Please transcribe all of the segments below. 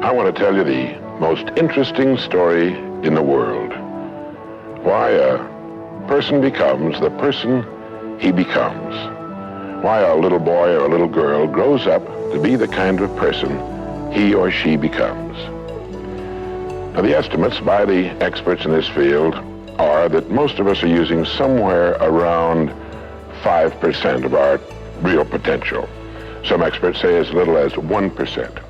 I want to tell you the most interesting story in the world. Why a person becomes the person he becomes. Why a little boy or a little girl grows up to be the kind of person he or she becomes. Now, the estimates by the experts in this field are that most of us are using somewhere around 5% of our real potential. Some experts say as little as 1%.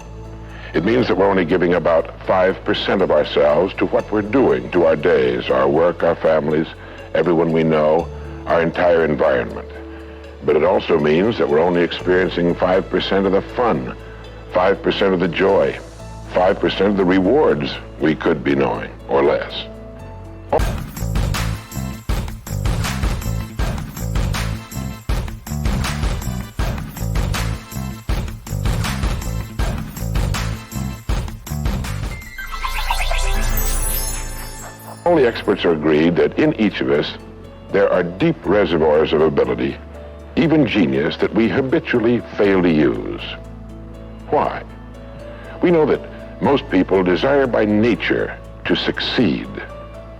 It means that we're only giving about 5% of ourselves to what we're doing, to our days, our work, our families, everyone we know, our entire environment. But it also means that we're only experiencing 5% of the fun, 5% of the joy, 5% of the rewards we could be knowing, or less. All the experts are agreed that in each of us, there are deep reservoirs of ability, even genius, that we habitually fail to use. Why? We know that most people desire by nature to succeed.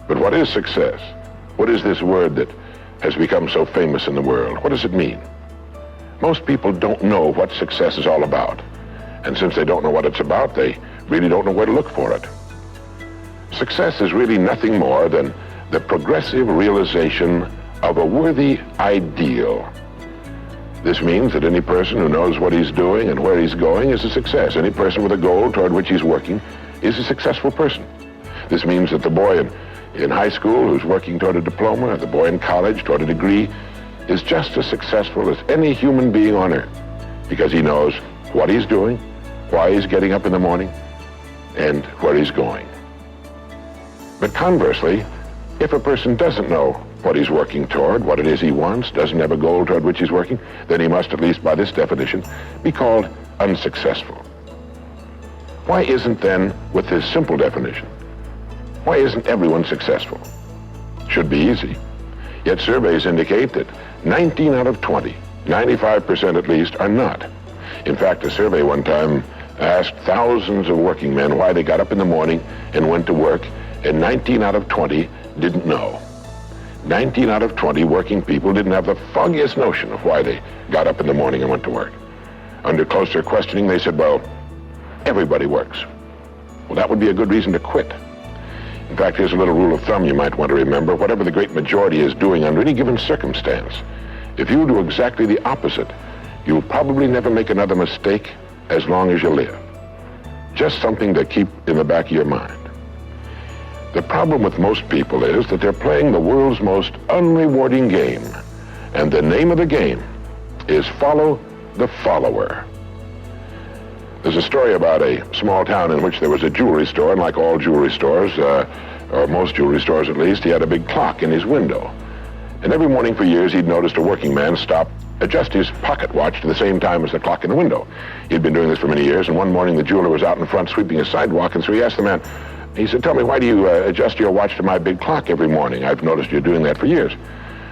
But what is success? What is this word that has become so famous in the world? What does it mean? Most people don't know what success is all about. And since they don't know what it's about, they really don't know where to look for it. Success is really nothing more than the progressive realization of a worthy ideal. This means that any person who knows what he's doing and where he's going is a success. Any person with a goal toward which he's working is a successful person. This means that the boy in high school who's working toward a diploma, or the boy in college toward a degree, is just as successful as any human being on earth, because he knows what he's doing, why he's getting up in the morning, and where he's going. But conversely, if a person doesn't know what he's working toward, what it is he wants, doesn't have a goal toward which he's working, then he must, at least by this definition, be called unsuccessful. Why isn't then, with this simple definition, why isn't everyone successful? Should be easy. Yet surveys indicate that 19 out of 20, 95% at least, are not. In fact, a survey one time asked thousands of working men why they got up in the morning and went to work, and 19 out of 20 didn't know. 19 out of 20 working people didn't have the foggiest notion of why they got up in the morning and went to work. Under closer questioning, they said, well, everybody works. Well, that would be a good reason to quit. In fact, here's a little rule of thumb you might want to remember. Whatever the great majority is doing under any given circumstance, if you do exactly the opposite, you'll probably never make another mistake as long as you live. Just something to keep in the back of your mind. The problem with most people is that they're playing the world's most unrewarding game. And the name of the game is follow the follower. There's a story about a small town in which there was a jewelry store, and like all jewelry stores, or most jewelry stores at least, he had a big clock in his window. And every morning for years, he'd noticed a working man stop, adjust his pocket watch to the same time as the clock in the window. He'd been doing this for many years, and one morning the jeweler was out in front sweeping a sidewalk, and so he asked the man, he said, tell me, why do you adjust your watch to my big clock every morning? I've noticed you're doing that for years.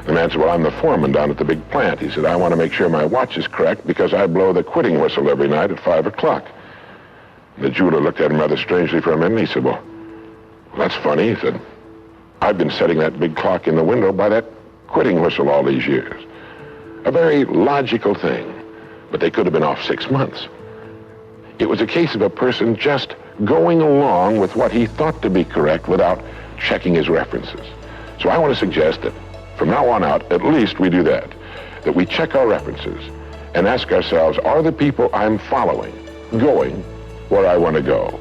The man said, well, I'm the foreman down at the big plant. He said, I want to make sure my watch is correct because I blow the quitting whistle every night at 5 o'clock. The jeweler looked at him rather strangely for a minute, and he said, well, that's funny. He said, I've been setting that big clock in the window by that quitting whistle all these years. A very logical thing, but they could have been off 6 months. It was a case of a person just going along with what he thought to be correct without checking his references. So I want to suggest that from now on out, at least we do that we check our references and ask ourselves, are the people I'm following going where I want to go?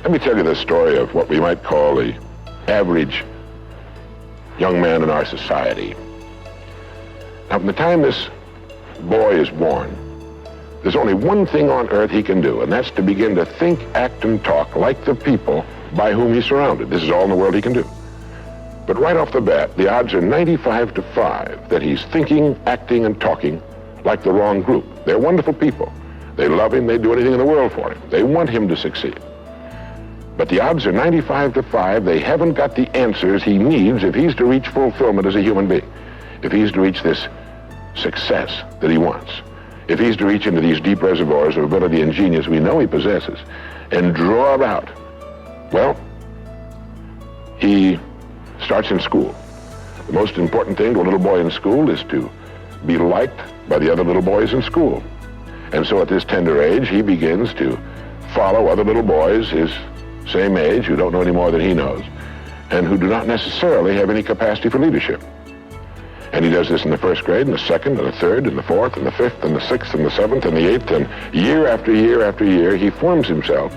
Let me tell you the story of what we might call the average young man in our society. Now, from the time this boy is born, there's only one thing on earth he can do, and that's to begin to think, act, and talk like the people by whom he's surrounded. This is all in the world he can do. But right off the bat, the odds are 95 to 5 that he's thinking, acting, and talking like the wrong group. They're wonderful people. They love him. They'd do anything in the world for him. They want him to succeed. But the odds are 95 to 5 they haven't got the answers he needs if he's to reach fulfillment as a human being, if he's to reach this success that he wants. if he's to reach into these deep reservoirs of ability and genius we know he possesses and draw it out, well, he starts in school. The most important thing to a little boy in school is to be liked by the other little boys in school. And so at this tender age, he begins to follow other little boys his same age who don't know any more than he knows and who do not necessarily have any capacity for leadership. And he does this in the first grade, and the second, and the third, and the fourth, and the fifth, and the sixth, and the seventh, and the eighth, and year after year after year, he forms himself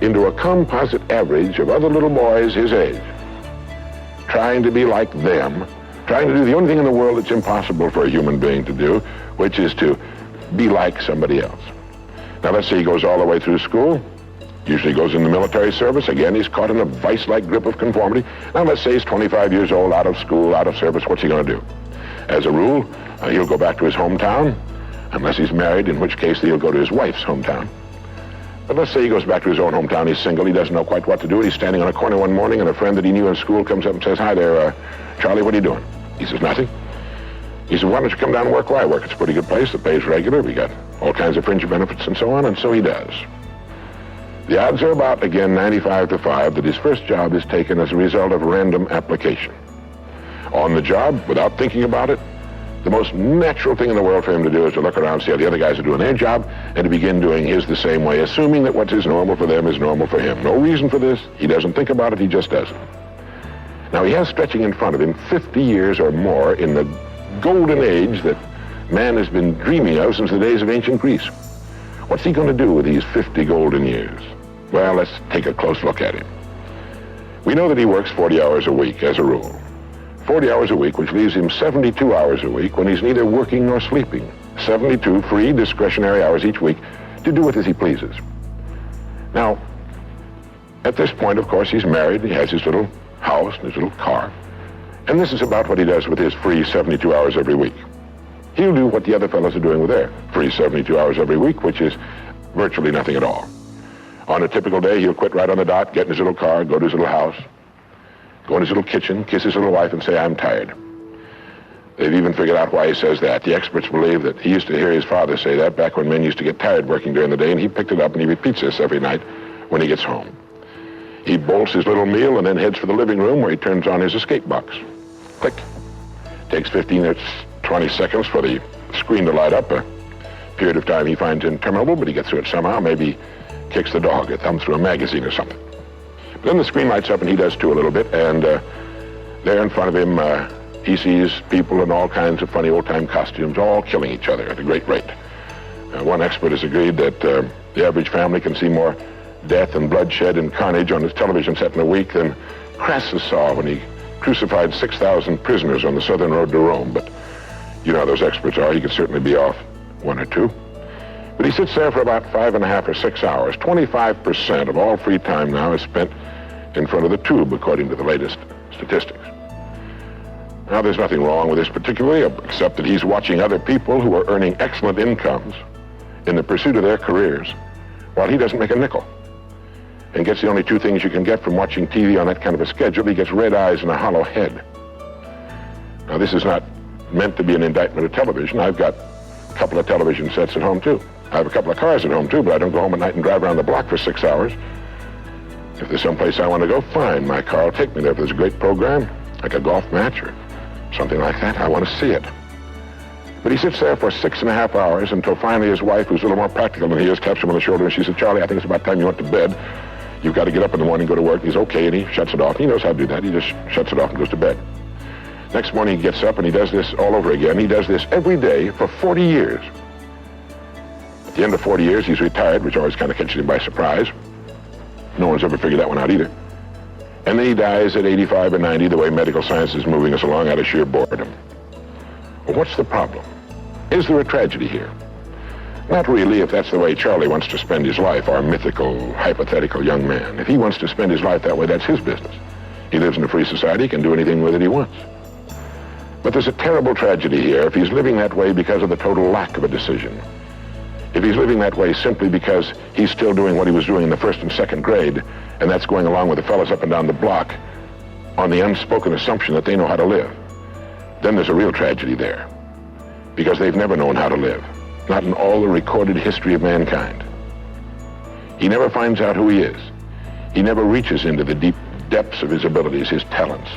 into a composite average of other little boys his age, trying to be like them, trying to do the only thing in the world that's impossible for a human being to do, which is to be like somebody else. Now, let's say he goes all the way through school, usually goes in the military service. Again, he's caught in a vice-like grip of conformity. Now, let's say he's 25 years old, out of school, out of service. What's he going to do? As a rule, he'll go back to his hometown, unless he's married, in which case he'll go to his wife's hometown. But let's say he goes back to his own hometown, he's single, he doesn't know quite what to do, and he's standing on a corner one morning, and a friend that he knew in school comes up and says, "Hi there, Charlie, what are you doing?" He says, "Nothing." He says, "Why don't you come down and work where I work? It's a pretty good place, the pay's regular, we got all kinds of fringe benefits and so on," and so he does. The odds are about, again, 95 to 5 that his first job is taken as a result of random application. On the job, without thinking about it, the most natural thing in the world for him to do is to look around, see how the other guys are doing their job, and to begin doing his the same way, assuming that what is normal for them is normal for him. No reason for this. He doesn't think about it. He just does it. Now, he has stretching in front of him 50 years or more in the golden age that man has been dreaming of since the days of ancient Greece. What's he going to do with these 50 golden years? Well, let's take a close look at him. We know that he works 40 hours a week as a rule. 40 hours a week, which leaves him 72 hours a week when he's neither working nor sleeping. 72 free, discretionary hours each week to do with as he pleases. Now, at this point, of course, he's married. He has his little house and his little car. And this is about what he does with his free 72 hours every week. He'll do what the other fellows are doing with their free 72 hours every week, which is virtually nothing at all. On a typical day, he'll quit right on the dot, get in his little car, go to his little house, go in his little kitchen, kiss his little wife, and say, "I'm tired." They've even figured out why he says that. The experts believe that he used to hear his father say that back when men used to get tired working during the day, and he picked it up and he repeats this every night when he gets home. He bolts his little meal and then heads for the living room where he turns on his escape box. Click. Takes 15 or 20 seconds for the screen to light up, a period of time he finds interminable, but he gets through it somehow. Maybe kicks the dog a thumb through a magazine or something. But then the screen lights up and he does too a little bit, and there in front of him he sees people in all kinds of funny old-time costumes all killing each other at a great rate. One expert has agreed that the average family can see more death and bloodshed and carnage on his television set in a week than Crassus saw when he crucified 6,000 prisoners on the southern road to Rome. But you know how those experts are. He could certainly be off one or two. But he sits there for about 5.5 or 6 hours. 25% of all free time now is spent in front of the tube, according to the latest statistics. Now, there's nothing wrong with this particularly, except that he's watching other people who are earning excellent incomes in the pursuit of their careers, while he doesn't make a nickel, and gets the only two things you can get from watching TV on that kind of a schedule. He gets red eyes and a hollow head. Now, this is not meant to be an indictment of television. I've got a couple of television sets at home, too. I have a couple of cars at home, too, but I don't go home at night and drive around the block for 6 hours. If there's someplace I want to go, fine. My car will take me there. If there's a great program, like a golf match or something like that, I want to see it. But he sits there for 6.5 hours until finally his wife, who's a little more practical than he is, taps him on the shoulder and she says, "Charlie, I think it's about time you went to bed. You've got to get up in the morning and go to work." And he's okay, and he shuts it off. He knows how to do that. He just shuts it off and goes to bed. Next morning he gets up and he does this all over again. He does this every day for 40 years. At the end of 40 years, he's retired, which always kind of catches him by surprise. No one's ever figured that one out either. And then he dies at 85 or 90, the way medical science is moving us along, out of sheer boredom. Well, what's the problem? Is there a tragedy here? Not really, if that's the way Charlie wants to spend his life, our mythical, hypothetical young man. If he wants to spend his life that way, that's his business. He lives in a free society, he can do anything with it he wants. But there's a terrible tragedy here if he's living that way because of the total lack of a decision. If he's living that way simply because he's still doing what he was doing in the first and second grade, and that's going along with the fellas up and down the block on the unspoken assumption that they know how to live, then there's a real tragedy there, because they've never known how to live. not in all the recorded history of mankind. He never finds out who he is. He never reaches into the deep depths of his abilities, his talents.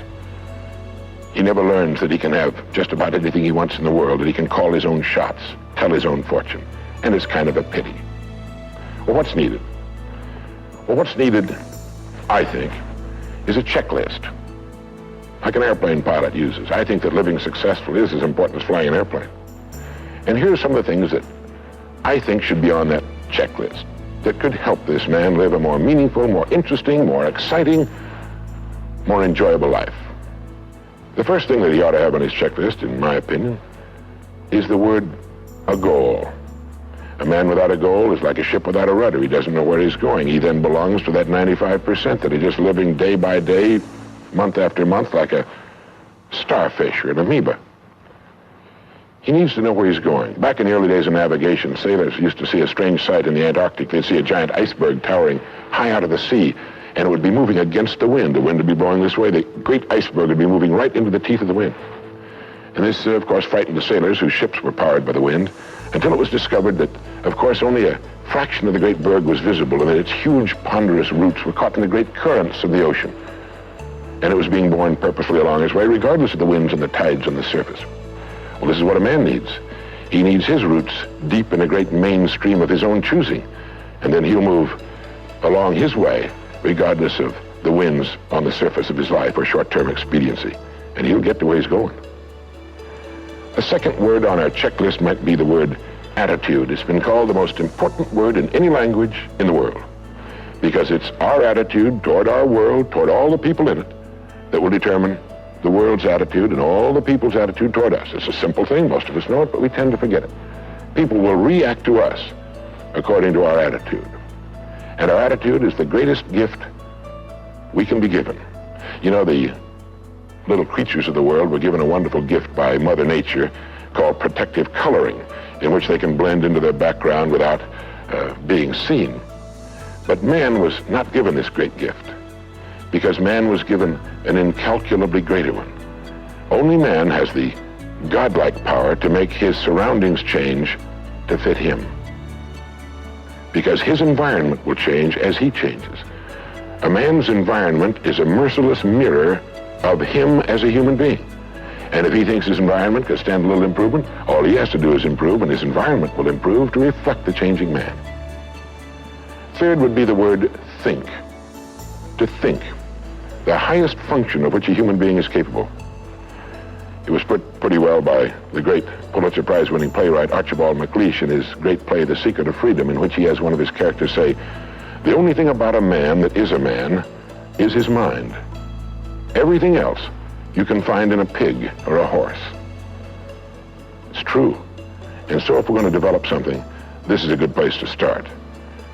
He never learns that he can have just about anything he wants in the world, that he can call his own shots, tell his own fortune. And it's kind of a pity. Well, what's needed? Well, what's needed, I think, is a checklist, like an airplane pilot uses. I think that living successfully is as important as flying an airplane. And here are some of the things that I think should be on that checklist that could help this man live a more meaningful, more interesting, more exciting, more enjoyable life. The first thing that he ought to have on his checklist, in my opinion, is the word a goal. A man without a goal is like a ship without a rudder. He doesn't know where he's going. He then belongs to that 95% that is just living day by day, month after month, like a starfish or an amoeba. He needs to know where he's going. Back in the early days of navigation, sailors used to see a strange sight in the Antarctic. They'd see a giant iceberg towering high out of the sea, and it would be moving against the wind. The wind would be blowing this way. The great iceberg would be moving right into the teeth of the wind. And this, of course, frightened the sailors whose ships were powered by the wind, until it was discovered that, of course, only a fraction of the great berg was visible, and that its huge, ponderous roots were caught in the great currents of the ocean. And it was being borne purposely along its way, regardless of the winds and the tides on the surface. Well, this is what a man needs. He needs his roots deep in a great main stream of his own choosing, and then he'll move along his way, regardless of the winds on the surface of his life or short-term expediency, and he'll get to where he's going. A second word on our checklist might be the word attitude. It's been called the most important word in any language in the world, because it's our attitude toward our world, toward all the people in it, that will determine the world's attitude and all the people's attitude toward us. It's a simple thing. Most of us know it, but we tend to forget it. People will react to us according to our attitude. And our attitude is the greatest gift we can be given. You know, the little creatures of the world were given a wonderful gift by Mother Nature called protective coloring, in which they can blend into their background without being seen. But man was not given this great gift, because man was given an incalculably greater one. Only man has the godlike power to make his surroundings change to fit him, because his environment will change as he changes. A man's environment is a merciless mirror of him as a human being. And if he thinks his environment can stand a little improvement, all he has to do is improve, and his environment will improve to reflect the changing man. Third would be the word think. To think. The highest function of which a human being is capable. It was put pretty well by the great Pulitzer Prize-winning playwright Archibald MacLeish in his great play, The Secret of Freedom, in which he has one of his characters say, "The only thing about a man that is a man is his mind. Everything else you can find in a pig or a horse." It's true. And so if we're going to develop something, this is a good place to start.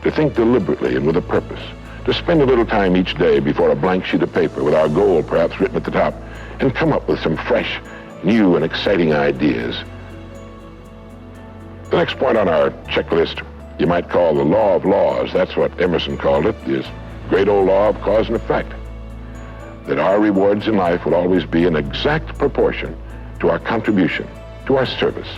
To think deliberately and with a purpose. To spend a little time each day before a blank sheet of paper with our goal perhaps written at the top, and come up with some fresh, new, and exciting ideas. The next point on our checklist you might call the law of laws. That's what Emerson called it, this great old law of cause and effect. That our rewards in life will always be in exact proportion to our contribution, to our service.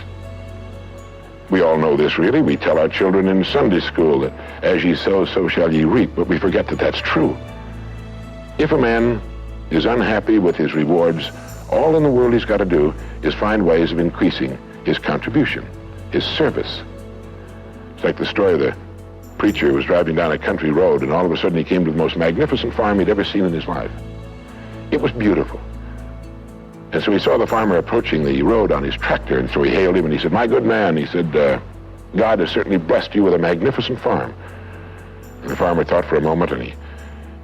We all know this, really. We tell our children in Sunday school that as ye sow, so shall ye reap, but we forget that that's true. If a man is unhappy with his rewards, all in the world he's got to do is find ways of increasing his contribution, his service. It's like the story of the preacher who was driving down a country road, and all of a sudden he came to the most magnificent farm he'd ever seen in his life. It was beautiful. And so he saw the farmer approaching the road on his tractor, and so he hailed him, and he said, "My good man," he said, "God has certainly blessed you with a magnificent farm." And the farmer thought for a moment, and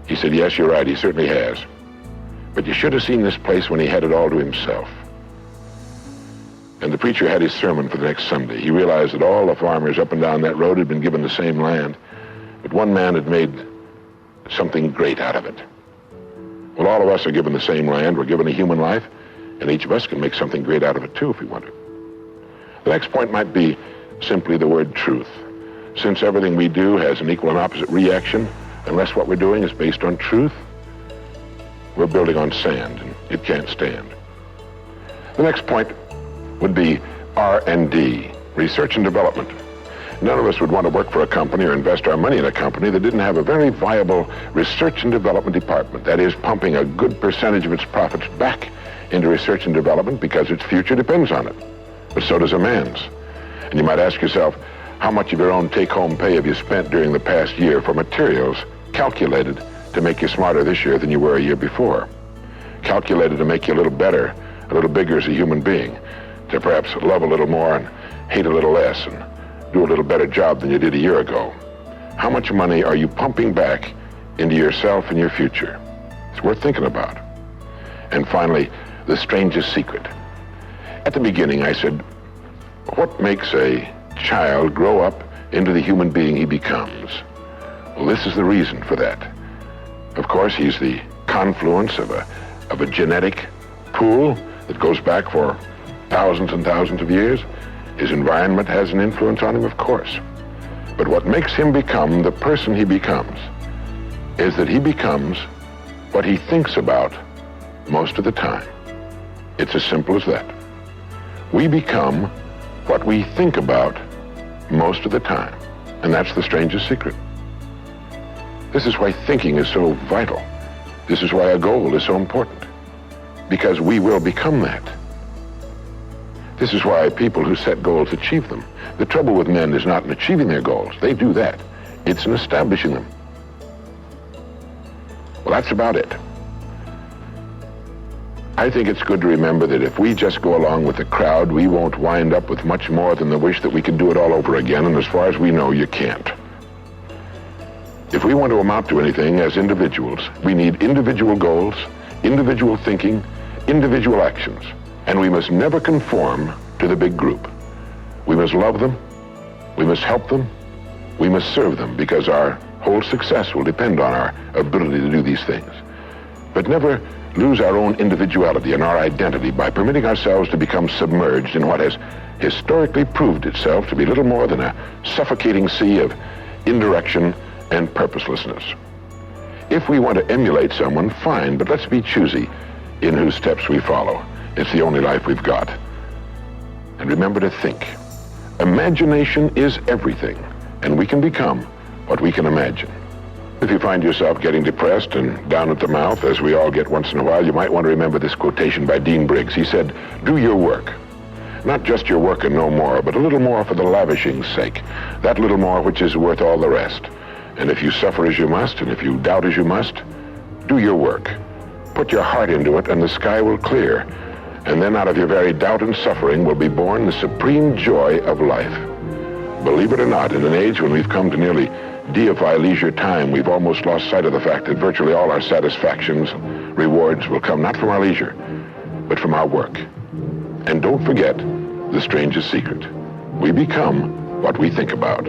he said, "Yes, you're right, he certainly has. But you should have seen this place when he had it all to himself." And the preacher had his sermon for the next Sunday. He realized that all the farmers up and down that road had been given the same land, but one man had made something great out of it. Well, all of us are given the same land. We're given a human life, and each of us can make something great out of it too if we want to. The next point might be simply the word truth. Since everything we do has an equal and opposite reaction, unless what we're doing is based on truth, we're building on sand, and it can't stand. The next point would be R&D. Research and development. None of us would want to work for a company or invest our money in a company that didn't have a very viable research and development department. That is, pumping a good percentage of its profits back into research and development because its future depends on it. But so does a man's. And you might ask yourself, how much of your own take-home pay have you spent during the past year for materials calculated to make you smarter this year than you were a year before? Calculated to make you a little better, a little bigger as a human being, to perhaps love a little more and hate a little less and do a little better job than you did a year ago. How much money are you pumping back into yourself and your future? It's worth thinking about. And finally, the strangest secret. At the beginning, I said, what makes a child grow up into the human being he becomes? Well, this is the reason for that. Of course, he's the confluence of a genetic pool that goes back for thousands and thousands of years. His environment has an influence on him, of course. But what makes him become the person he becomes is that he becomes what he thinks about most of the time. It's as simple as that. We become what we think about most of the time. And that's the strangest secret. This is why thinking is so vital. This is why a goal is so important. Because we will become that. This is why people who set goals achieve them. The trouble with men is not in achieving their goals. They do that. It's in establishing them. Well, that's about it. I think it's good to remember that if we just go along with the crowd, we won't wind up with much more than the wish that we could do it all over again, and as far as we know, you can't. If we want to amount to anything as individuals, we need individual goals, individual thinking, individual actions. And we must never conform to the big group. We must love them, we must help them, we must serve them, because our whole success will depend on our ability to do these things. But never lose our own individuality and our identity by permitting ourselves to become submerged in what has historically proved itself to be little more than a suffocating sea of indirection and purposelessness. If we want to emulate someone, fine, but let's be choosy in whose steps we follow. It's the only life we've got. And remember to think. Imagination is everything, and we can become what we can imagine. If you find yourself getting depressed and down at the mouth, as we all get once in a while, you might want to remember this quotation by Dean Briggs. He said, do your work. Not just your work and no more, but a little more for the lavishing's sake. That little more which is worth all the rest. And if you suffer as you must, and if you doubt as you must, do your work. Put your heart into it, and the sky will clear. And then out of your very doubt and suffering will be born the supreme joy of life. Believe it or not, in an age when we've come to nearly deify leisure time, we've almost lost sight of the fact that virtually all our satisfactions, rewards will come not from our leisure, but from our work. And don't forget the strangest secret. We become what we think about.